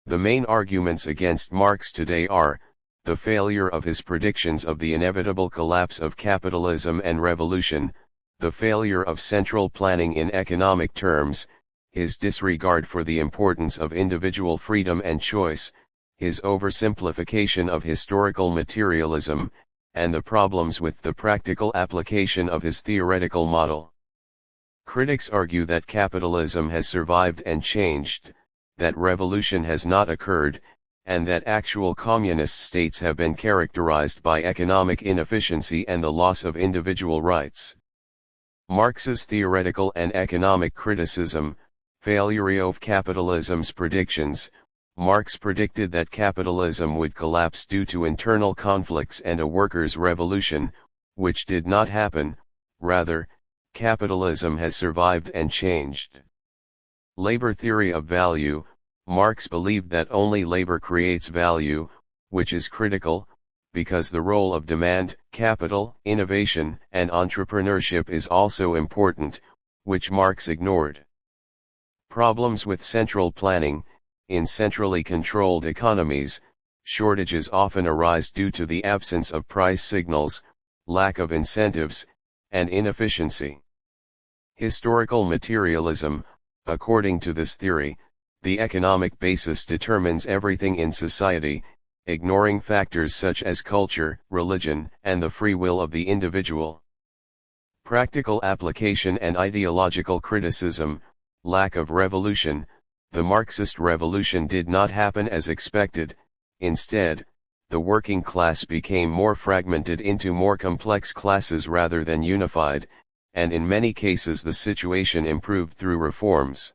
The main arguments against Marx today are, the failure of his predictions of the inevitable collapse of capitalism and revolution, the failure of central planning in economic terms, his disregard for the importance of individual freedom and choice, his oversimplification of historical materialism, and the problems with the practical application of his theoretical model. Critics argue that capitalism has survived and changed, that revolution has not occurred, and that actual communist states have been characterized by economic inefficiency and the loss of individual rights. Marx's theoretical and economic criticism, failure of capitalism's predictions. Marx predicted that capitalism would collapse due to internal conflicts and a workers' revolution, which did not happen. Rather, capitalism has survived and changed. Labor theory of value. Marx believed that only labor creates value, which is critical, because the role of demand, capital, innovation, and entrepreneurship is also important, which Marx ignored. Problems with central planning. In centrally controlled economies, shortages often arise due to the absence of price signals, lack of incentives, and inefficiency. Historical materialism. According to this theory, the economic basis determines everything in society, ignoring factors such as culture, religion, and the free will of the individual. Practical application and ideological criticism. Lack of revolution. The Marxist revolution did not happen as expected. Instead, the working class became more fragmented into more complex classes rather than unified, and in many cases the situation improved through reforms.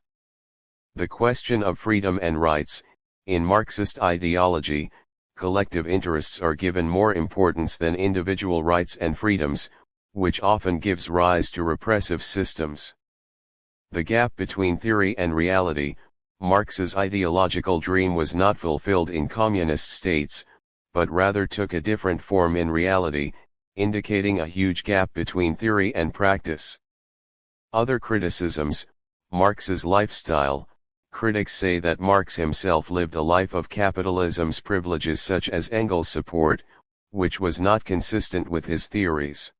The question of freedom and rights. In Marxist ideology, collective interests are given more importance than individual rights and freedoms, which often gives rise to repressive systems. The gap between theory and reality. Marx's ideological dream was not fulfilled in communist states, but rather took a different form in reality, indicating a huge gap between theory and practice. Other criticisms. Marx's lifestyle. Critics say that Marx himself lived a life of capitalism's privileges such as Engels' support, which was not consistent with his theories.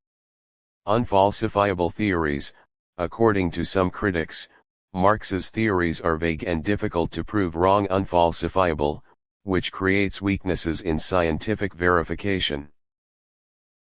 Unfalsifiable theories. According to some critics, Marx's theories are vague and difficult to prove wrong, unfalsifiable, which creates weaknesses in scientific verification.